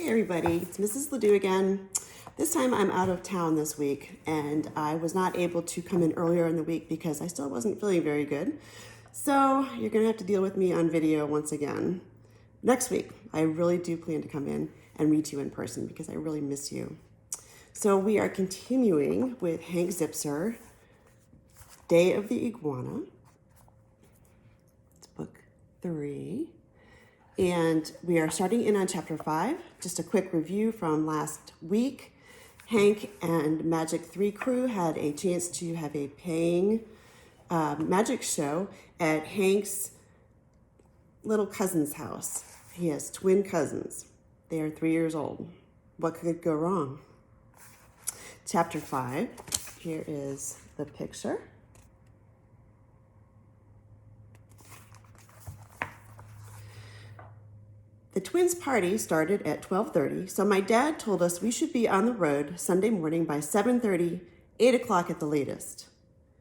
Hey everybody, it's Mrs. Ledoux again. This time I'm out of town this week and I was not able to come in earlier in the week because I still wasn't feeling very good. So you're gonna have to deal with me on video once again. Next week, I really do plan to come in and meet you in person because I really miss you. So we are continuing with Hank Zipzer, Day of the Iguana. It's book 3. And we are starting in on chapter 5. Just a quick review from last week. Hank and Magic 3 crew had a chance to have a paying magic show at Hank's little cousin's house. He has twin cousins. They are 3 years old. What could go wrong? Chapter 5. Here is the picture. The twins' party started at 12:30, so my dad told us we should be on the road Sunday morning by 7:30, 8 o'clock at the latest.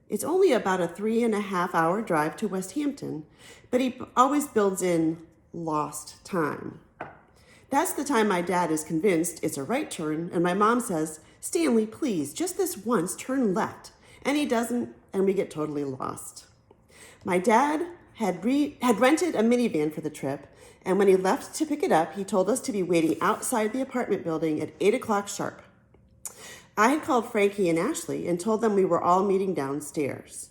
It's only about a 3.5-hour drive to West Hampton, but he always builds in lost time. That's the time my dad is convinced it's a right turn, and my mom says, "Stanley, please, just this once, turn left." And he doesn't, and we get totally lost. My dad had rented a minivan for the trip, and when he left to pick it up, he told us to be waiting outside the apartment building at 8 o'clock sharp. I had called Frankie and Ashley and told them we were all meeting downstairs.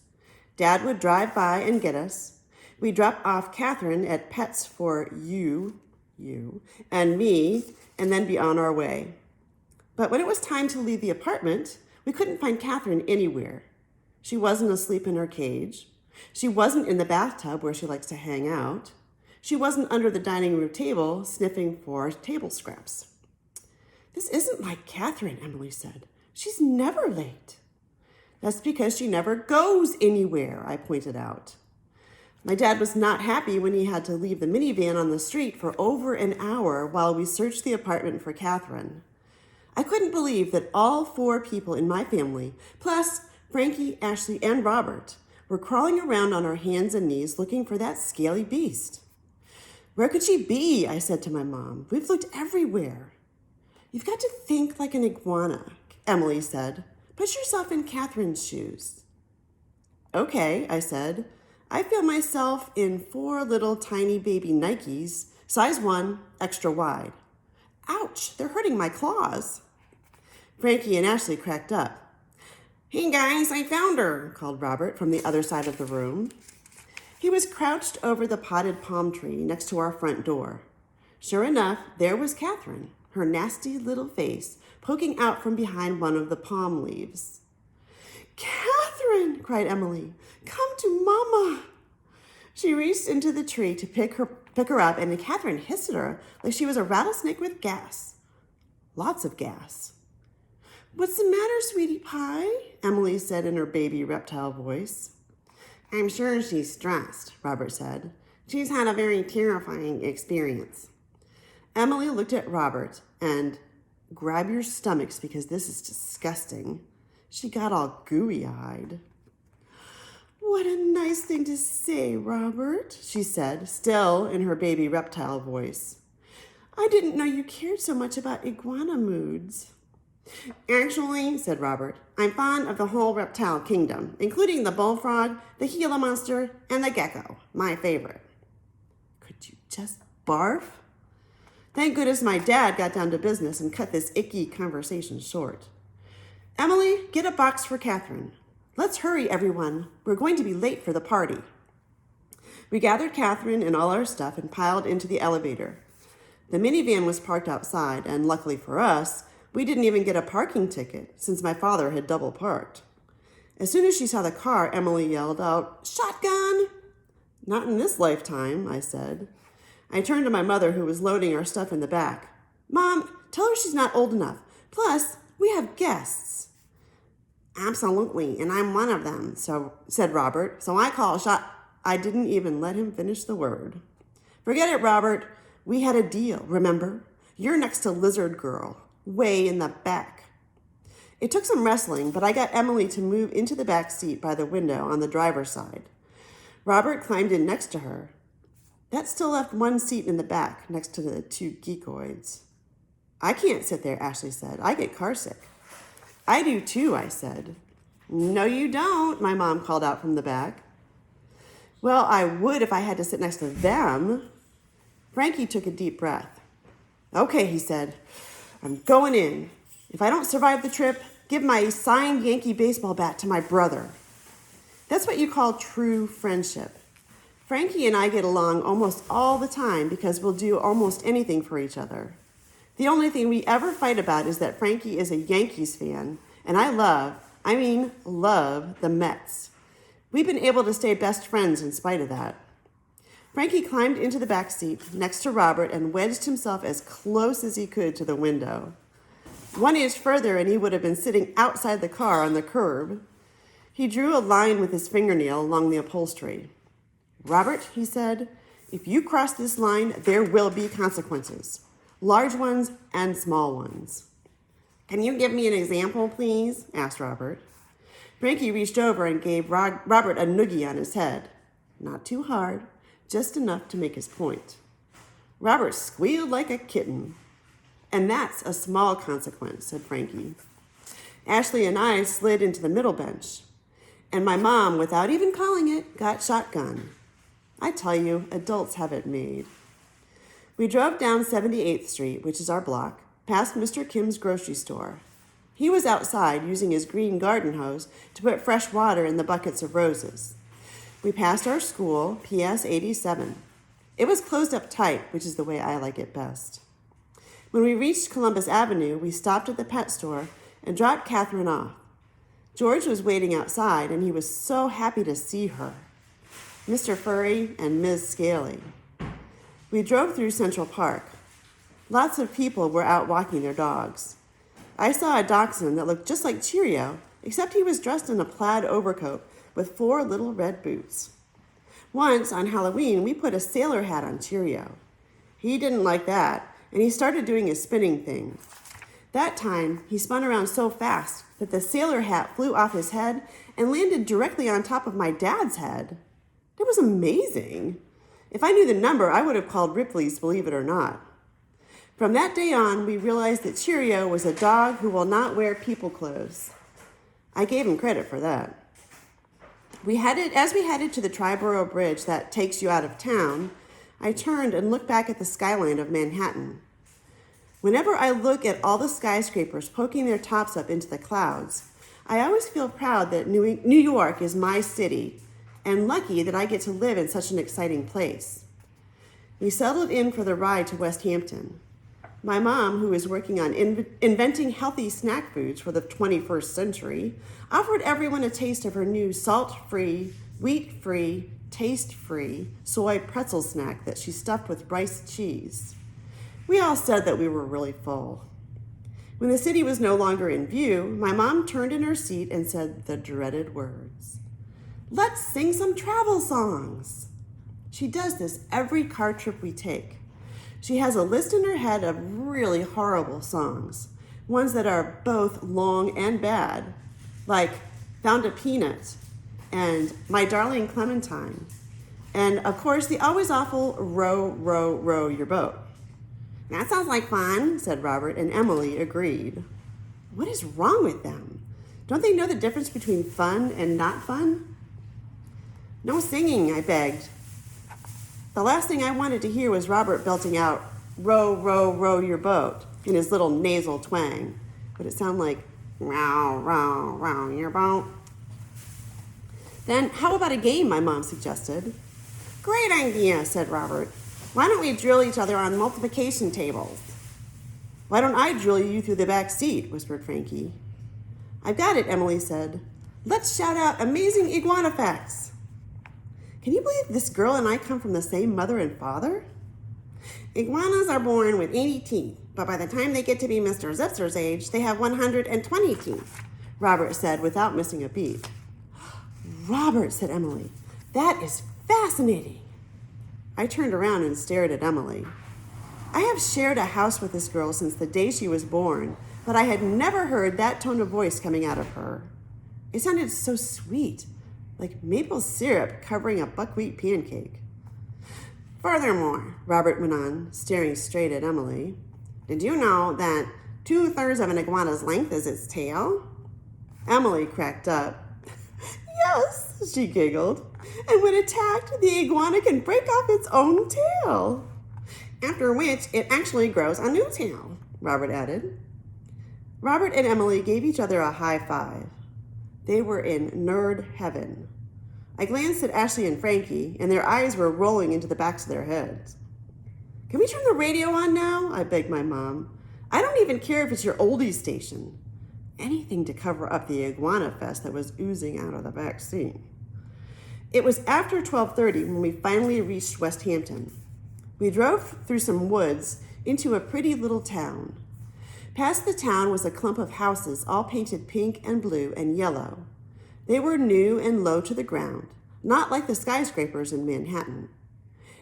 Dad would drive by and get us. We'd drop off Catherine at Pets for you, and me, and then be on our way. But when it was time to leave the apartment, we couldn't find Catherine anywhere. She wasn't asleep in her cage. She wasn't in the bathtub where she likes to hang out. She wasn't under the dining room table sniffing for table scraps. "This isn't like Catherine," Emily said. "She's never late." "That's because she never goes anywhere," I pointed out. My dad was not happy when he had to leave the minivan on the street for over an hour while we searched the apartment for Catherine. I couldn't believe that all 4 people in my family, plus Frankie, Ashley, and Robert, were crawling around on our hands and knees looking for that scaly beast. "Where could she be?" I said to my mom. "We've looked everywhere." "You've got to think like an iguana," Emily said. "Put yourself in Catherine's shoes." "Okay," I said. "I feel myself in 4 little tiny baby Nikes, size 1, extra wide. Ouch, they're hurting my claws." Frankie and Ashley cracked up. "Hey guys, I found her," called Robert from the other side of the room. He was crouched over the potted palm tree next to our front door. Sure enough, there was Catherine, her nasty little face poking out from behind one of the palm leaves. "Catherine!" cried Emily. "Come to Mama!" She reached into the tree to pick her up, and Catherine hissed at her like she was a rattlesnake with gas. Lots of gas. "What's the matter, sweetie pie?" Emily said in her baby reptile voice. "I'm sure she's stressed," Robert said. "She's had a very terrifying experience." Emily looked at Robert and, "Grab your stomachs because this is disgusting." She got all gooey-eyed. "What a nice thing to say, Robert," she said, still in her baby reptile voice. "I didn't know you cared so much about iguana moods." "Actually," said Robert, "I'm fond of the whole reptile kingdom, including the bullfrog, the Gila monster, and the gecko, my favorite." Could you just barf? Thank goodness my dad got down to business and cut this icky conversation short. "Emily, get a box for Catherine. Let's hurry, everyone. We're going to be late for the party." We gathered Catherine and all our stuff and piled into the elevator. The minivan was parked outside, and luckily for us, we didn't even get a parking ticket since my father had double parked. As soon as she saw the car, Emily yelled out, "Shotgun!" "Not in this lifetime," I said. I turned to my mother, who was loading our stuff in the back. "Mom, tell her she's not old enough. Plus, we have guests." "Absolutely, and I'm one of them," said Robert. "So I call a shot." I didn't even let him finish the word. "Forget it, Robert. We had a deal, remember? You're next to Lizard Girl, way in the back." It took some wrestling, but I got Emily to move into the back seat by the window on the driver's side. Robert climbed in next to her. That still left one seat in the back next to the 2 geekoids. I can't sit there, Ashley said. I get carsick. I do too, I said. No, you don't, my mom called out from the back. Well, I would if I had to sit next to them. Frankie took a deep breath. Okay, he said, I'm going in. If I don't survive the trip, give my signed Yankee baseball bat to my brother. That's what you call true friendship. Frankie and I get along almost all the time because we'll do almost anything for each other. The only thing we ever fight about is that Frankie is a Yankees fan, and I love the Mets. We've been able to stay best friends in spite of that. Frankie climbed into the back seat next to Robert and wedged himself as close as he could to the window. 1 inch further and he would have been sitting outside the car on the curb. He drew a line with his fingernail along the upholstery. Robert, he said, if you cross this line, there will be consequences. Large ones and small ones. Can you give me an example, please? Asked Robert. Frankie reached over and gave Robert a noogie on his head. Not too hard, just enough to make his point. Robert squealed like a kitten. And that's a small consequence, said Frankie. Ashley and I slid into the middle bench. And my mom, without even calling it, got shotgun. I tell you, adults have it made. We drove down 78th Street, which is our block, past Mr. Kim's grocery store. He was outside using his green garden hose to put fresh water in the buckets of roses. We passed our school, PS 87. It was closed up tight, which is the way I like it best. When we reached Columbus Avenue, we stopped at the pet store and dropped Catherine off. George was waiting outside, and he was so happy to see her. Mr. Furry and Ms. Scaly. We drove through Central Park. Lots of people were out walking their dogs. I saw a dachshund that looked just like Cheerio, except he was dressed in a plaid overcoat with 4 little red boots. Once, on Halloween, we put a sailor hat on Cheerio. He didn't like that, and he started doing his spinning thing. That time, he spun around so fast that the sailor hat flew off his head and landed directly on top of my dad's head. It was amazing. If I knew the number, I would have called Ripley's, believe it or not. From that day on, we realized that Cheerio was a dog who will not wear people clothes. I gave him credit for that. As we headed to the Triborough Bridge that takes you out of town, I turned and looked back at the skyline of Manhattan. Whenever I look at all the skyscrapers poking their tops up into the clouds, I always feel proud that New York is my city and lucky that I get to live in such an exciting place. We settled in for the ride to West Hampton. My mom, who is working on inventing healthy snack foods for the 21st century, offered everyone a taste of her new salt-free, wheat-free, taste-free soy pretzel snack that she stuffed with rice cheese. We all said that we were really full. When the city was no longer in view, my mom turned in her seat and said the dreaded words. Let's sing some travel songs. She does this every car trip we take. She has a list in her head of really horrible songs, ones that are both long and bad, like Found a Peanut and My Darling Clementine, and of course the always awful Row, Row, Row Your Boat. That sounds like fun, said Robert, and Emily agreed. What is wrong with them? Don't they know the difference between fun and not fun? No singing, I begged. The last thing I wanted to hear was Robert belting out, row, row, row your boat, in his little nasal twang. But it sounded like, row, row, row your boat. Then how about a game, my mom suggested. Great idea, said Robert. Why don't we drill each other on multiplication tables? Why don't I drill you through the back seat, whispered Frankie. I've got it, Emily said. Let's shout out amazing iguana facts. Can you believe this girl and I come from the same mother and father? Iguanas are born with 80 teeth, but by the time they get to be Mr. Zitzer's age, they have 120 teeth, Robert said without missing a beat. Robert, said Emily, that is fascinating. I turned around and stared at Emily. I have shared a house with this girl since the day she was born, but I had never heard that tone of voice coming out of her. It sounded so sweet, like maple syrup covering a buckwheat pancake. Furthermore, Robert went on, staring straight at Emily, did you know that 2/3 of an iguana's length is its tail? Emily cracked up. Yes, she giggled. And when attacked, the iguana can break off its own tail. After which, it actually grows a new tail, Robert added. Robert and Emily gave each other a high five. They were in nerd heaven. I glanced at Ashley and Frankie, and their eyes were rolling into the backs of their heads. Can we turn the radio on now? I begged my mom. I don't even care if it's your oldies station. Anything to cover up the iguana fest that was oozing out of the back seat. It was after 12:30 when we finally reached West Hampton. We drove through some woods into a pretty little town. Past the town was a clump of houses all painted pink and blue and yellow. They were new and low to the ground, not like the skyscrapers in Manhattan.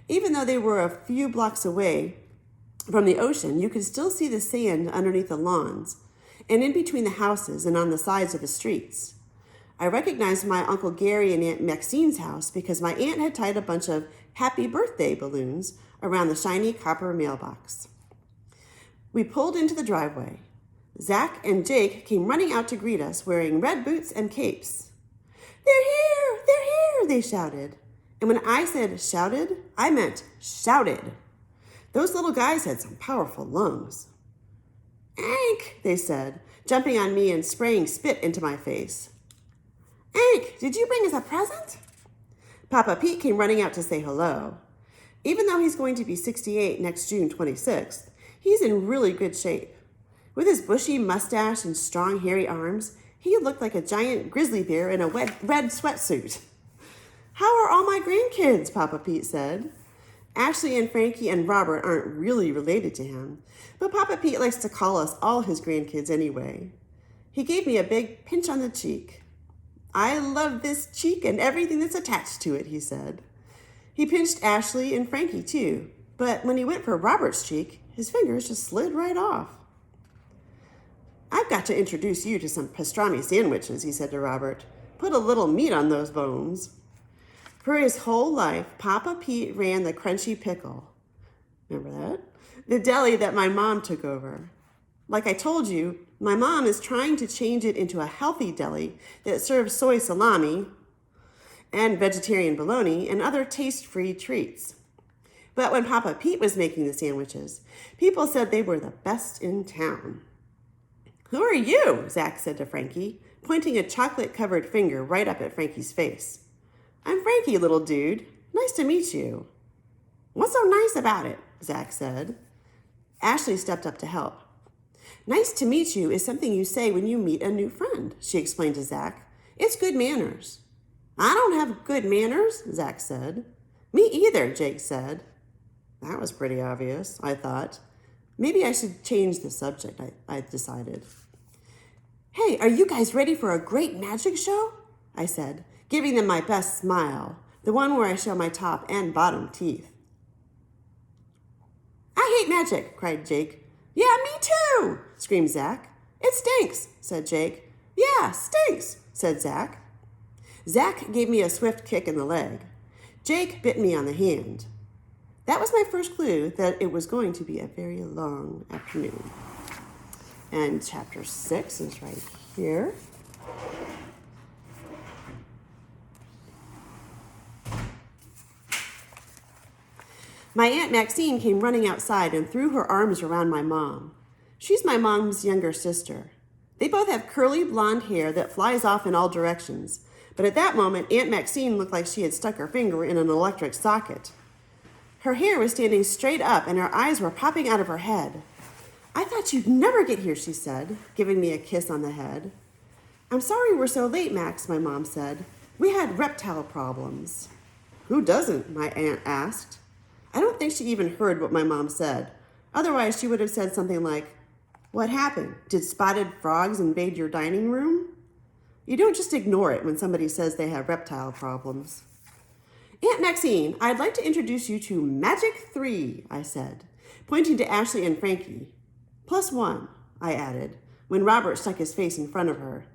Even though they were a few blocks away from the ocean, you could still see the sand underneath the lawns and in between the houses and on the sides of the streets. I recognized my Uncle Gary and Aunt Maxine's house because my aunt had tied a bunch of happy birthday balloons around the shiny copper mailbox. We pulled into the driveway. Zach and Jake came running out to greet us wearing red boots and capes. They're here! They're here! They shouted. And when I said shouted, I meant shouted. Those little guys had some powerful lungs. Hank, they said, jumping on me and spraying spit into my face. Hank, did you bring us a present? Papa Pete came running out to say hello. Even though he's going to be 68 next June 26th, he's in really good shape. With his bushy mustache and strong hairy arms, he looked like a giant grizzly bear in a red sweatsuit. How are all my grandkids? Papa Pete said. Ashley and Frankie and Robert aren't really related to him, but Papa Pete likes to call us all his grandkids anyway. He gave me a big pinch on the cheek. I love this cheek and everything that's attached to it, he said. He pinched Ashley and Frankie too, but when he went for Robert's cheek, his fingers just slid right off. I've got to introduce you to some pastrami sandwiches, he said to Robert. Put a little meat on those bones. For his whole life, Papa Pete ran the Crunchy Pickle. Remember that? The deli that my mom took over. Like I told you, my mom is trying to change it into a healthy deli that serves soy salami and vegetarian bologna and other taste-free treats. But when Papa Pete was making the sandwiches, people said they were the best in town. Who are you? Zach said to Frankie, pointing a chocolate-covered finger right up at Frankie's face. I'm Frankie, little dude. Nice to meet you. What's so nice about it? Zach said. Ashley stepped up to help. Nice to meet you is something you say when you meet a new friend, she explained to Zach. It's good manners. I don't have good manners, Zach said. Me either, Jake said. That was pretty obvious, I thought. Maybe I should change the subject, I decided. Hey, are you guys ready for a great magic show? I said, giving them my best smile, the one where I show my top and bottom teeth. I hate magic, cried Jake. Yeah, me too, screamed Zach. It stinks, said Jake. Yeah, stinks, said Zach. Zach gave me a swift kick in the leg. Jake bit me on the hand. That was my first clue that it was going to be a very long afternoon. And chapter 6 is right here. My Aunt Maxine came running outside and threw her arms around my mom. She's my mom's younger sister. They both have curly blonde hair that flies off in all directions, but at that moment, Aunt Maxine looked like she had stuck her finger in an electric socket. Her hair was standing straight up and her eyes were popping out of her head. I thought you'd never get here, she said, giving me a kiss on the head. I'm sorry we're so late, Max, my mom said. We had reptile problems. Who doesn't? My aunt asked. I don't think she even heard what my mom said. Otherwise, she would have said something like, What happened? Did spotted frogs invade your dining room? You don't just ignore it when somebody says they have reptile problems. Aunt Maxine, I'd like to introduce you to Magic 3, I said, pointing to Ashley and Frankie. +1, I added, when Robert stuck his face in front of her.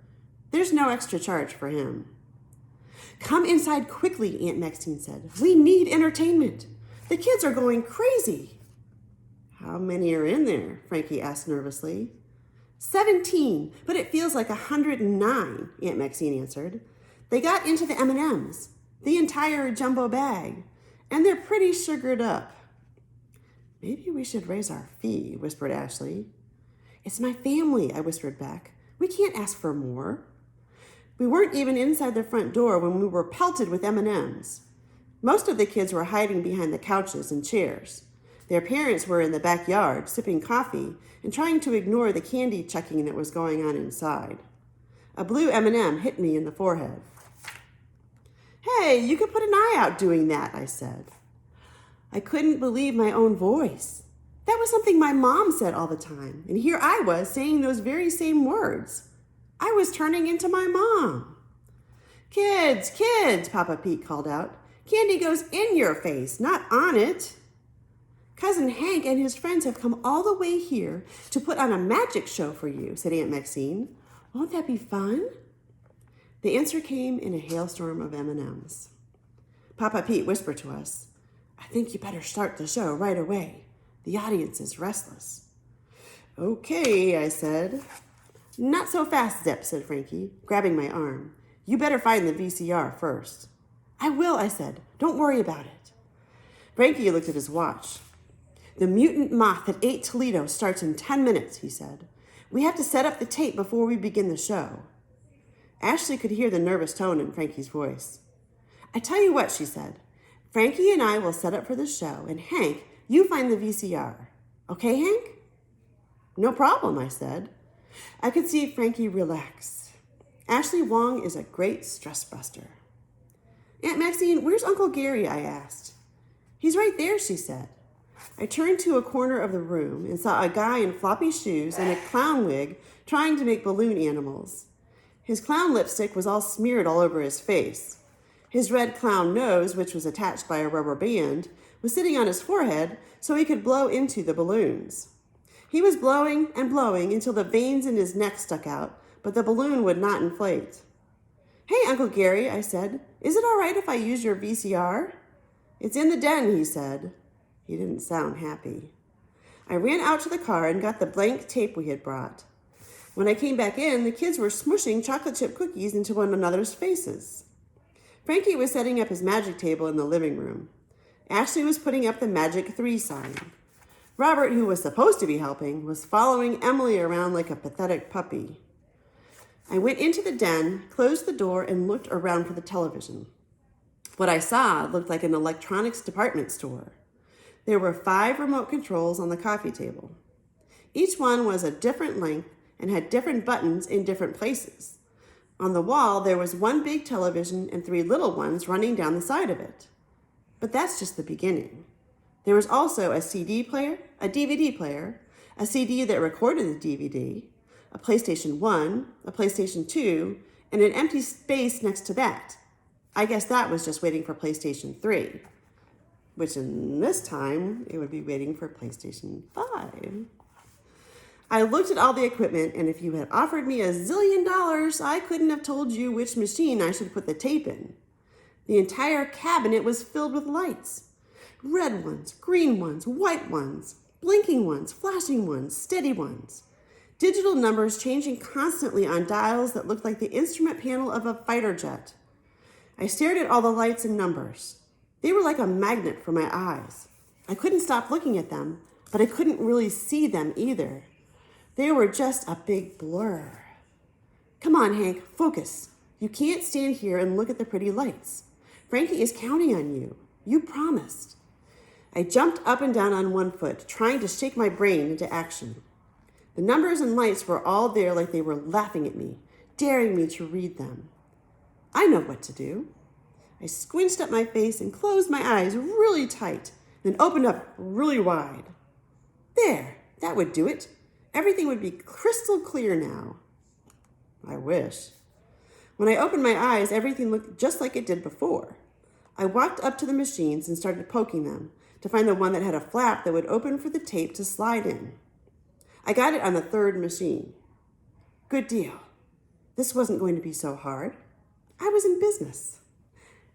There's no extra charge for him. Come inside quickly, Aunt Maxine said. We need entertainment. The kids are going crazy. How many are in there? Frankie asked nervously. 17, but it feels like 109, Aunt Maxine answered. They got into the M&Ms, the entire jumbo bag, and they're pretty sugared up. Maybe we should raise our fee, whispered Ashley. It's my family, I whispered back. We can't ask for more. We weren't even inside the front door when we were pelted with M&Ms. Most of the kids were hiding behind the couches and chairs. Their parents were in the backyard, sipping coffee and trying to ignore the candy chucking that was going on inside. A blue M&M hit me in the forehead. Hey, you could put an eye out doing that, I said. I couldn't believe my own voice. That was something my mom said all the time, and here I was saying those very same words. I was turning into my mom. Kids, Papa Pete called out. Candy goes in your face, not on it. Cousin Hank and his friends have come all the way here to put on a magic show for you, said Aunt Maxine. Won't that be fun? The answer came in a hailstorm of M&Ms. Papa Pete whispered to us, I think you better start the show right away. The audience is restless. Okay, I said. Not so fast, Zip, said Frankie, grabbing my arm. You better find the VCR first. I will, I said. Don't worry about it. Frankie looked at his watch. The mutant moth that ate Toledo starts in 10 minutes, he said. We have to set up the tape before we begin the show. Ashley could hear the nervous tone in Frankie's voice. I tell you what, she said. Frankie and I will set up for the show, and Hank, you find the VCR. Okay, Hank? No problem, I said. I could see Frankie relax. Ashley Wong is a great stress buster. Aunt Maxine, where's Uncle Gary? I asked. He's right there, she said. I turned to a corner of the room and saw a guy in floppy shoes and a clown wig trying to make balloon animals. His clown lipstick was all smeared all over his face. His red clown nose, which was attached by a rubber band, was sitting on his forehead so he could blow into the balloons. He was blowing and blowing until the veins in his neck stuck out, but the balloon would not inflate. Hey, Uncle Gary, I said, is it all right if I use your VCR? It's in the den, he said. He didn't sound happy. I ran out to the car and got the blank tape we had brought. When I came back in, the kids were smushing chocolate chip cookies into one another's faces. Frankie was setting up his magic table in the living room. Ashley was putting up the magic 3 sign. Robert, who was supposed to be helping, was following Emily around like a pathetic puppy. I went into the den, closed the door, and looked around for the television. What I saw looked like an electronics department store. There were 5 remote controls on the coffee table. Each one was a different length and had different buttons in different places. On the wall, there was 1 big television and 3 little ones running down the side of it. But that's just the beginning. There was also a CD player, a DVD player, a CD that recorded the DVD, a PlayStation 1, a PlayStation 2, and an empty space next to that. I guess that was just waiting for PlayStation 3, which in this time, it would be waiting for PlayStation 5. I looked at all the equipment, and if you had offered me $1 zillion, I couldn't have told you which machine I should put the tape in. The entire cabinet was filled with lights. Red ones, green ones, white ones, blinking ones, flashing ones, steady ones. Digital numbers changing constantly on dials that looked like the instrument panel of a fighter jet. I stared at all the lights and numbers. They were like a magnet for my eyes. I couldn't stop looking at them, but I couldn't really see them either. They were just a big blur. Come on, Hank, focus. You can't stand here and look at the pretty lights. Frankie is counting on you. You promised. I jumped up and down on one foot, trying to shake my brain into action. The numbers and lights were all there like they were laughing at me, daring me to read them. I know what to do. I squinched up my face and closed my eyes really tight, then opened up really wide. There, that would do it. Everything would be crystal clear now. I wish. When I opened my eyes, everything looked just like it did before. I walked up to the machines and started poking them to find the one that had a flap that would open for the tape to slide in. I got it on the 3rd machine. Good deal. This wasn't going to be so hard. I was in business.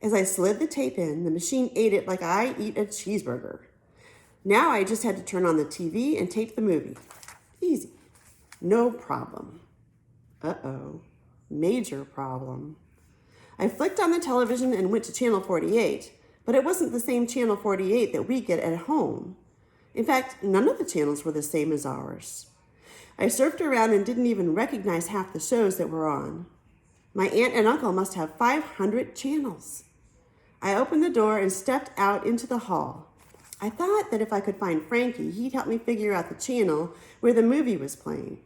As I slid the tape in, the machine ate it like I eat a cheeseburger. Now I just had to turn on the TV and tape the movie. Easy. No problem. Uh-oh. Major problem. I flicked on the television and went to channel 48, but it wasn't the same channel 48 that we get at home. In fact, none of the channels were the same as ours. I surfed around and didn't even recognize half the shows that were on. My aunt and uncle must have 500 channels. I opened the door and stepped out into the hall. I thought that if I could find Frankie, he'd help me figure out the channel where the movie was playing.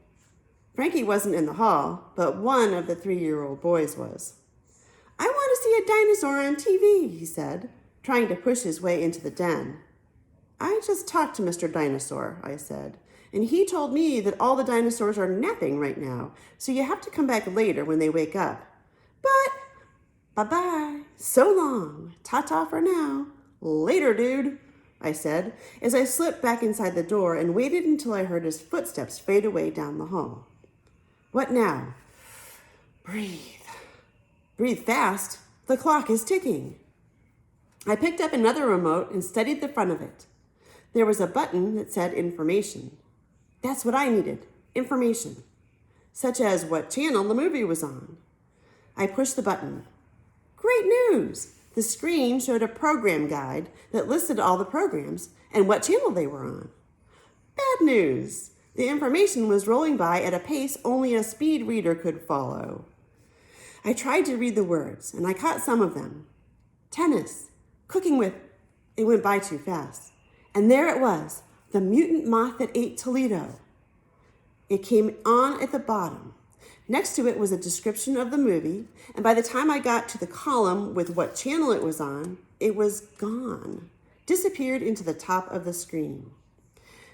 Frankie wasn't in the hall, but one of the 3-year-old boys was. "I want to see a dinosaur on TV," he said, trying to push his way into the den. "I just talked to Mr. Dinosaur," I said, "and he told me that all the dinosaurs are napping right now, so you have to come back later when they wake up. But, bye-bye, so long, ta-ta for now, later, dude," I said, as I slipped back inside the door and waited until I heard his footsteps fade away down the hall. What now? Breathe. Breathe fast. The clock is ticking. I picked up another remote and studied the front of it. There was a button that said information. That's what I needed, information, such as what channel the movie was on. I pushed the button. Great news! The screen showed a program guide that listed all the programs and what channel they were on. Bad news! The information was rolling by at a pace only a speed reader could follow. I tried to read the words, and I caught some of them. Tennis, cooking with... It went by too fast. And there it was, the mutant moth that ate Toledo. It came on at the bottom. Next to it was a description of the movie, and by the time I got to the column with what channel it was on, it was gone, disappeared into the top of the screen.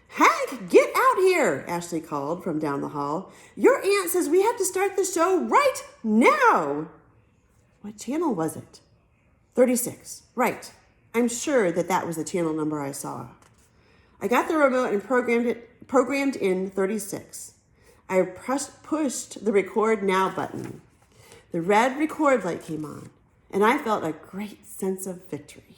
"Hank, get out here," Ashley called from down the hall. "Your aunt says we have to start the show right now." What channel was it? 36, right. I'm sure that was the channel number I saw. I got the remote and programmed in 36. I pushed the record now button. The red record light came on, and I felt a great sense of victory.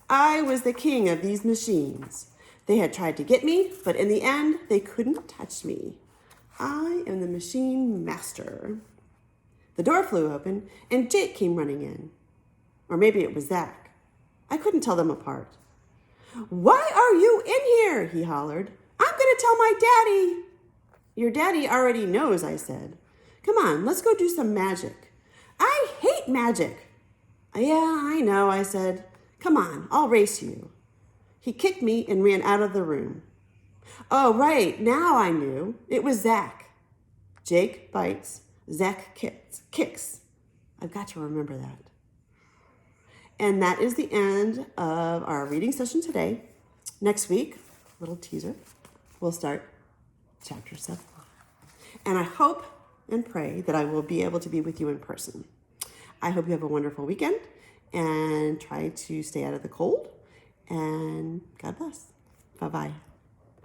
I was the king of these machines. They had tried to get me, but in the end, they couldn't touch me. I am the machine master. The door flew open, and Jake came running in. Or maybe it was Zach. I couldn't tell them apart. "Why are you in here?" he hollered. "I'm going to tell my daddy." "Your daddy already knows," I said. "Come on, let's go do some magic." "I hate magic." "Yeah, I know," I said. "Come on, I'll race you." He kicked me and ran out of the room. Oh, right, now I knew. It was Zach. Jake bites, Zach kicks. I've got to remember that. And that is the end of our reading session today. Next week, little teaser, we'll start chapter 7. And I hope and pray that I will be able to be with you in person. I hope you have a wonderful weekend and try to stay out of the cold. And God bless. Bye-bye.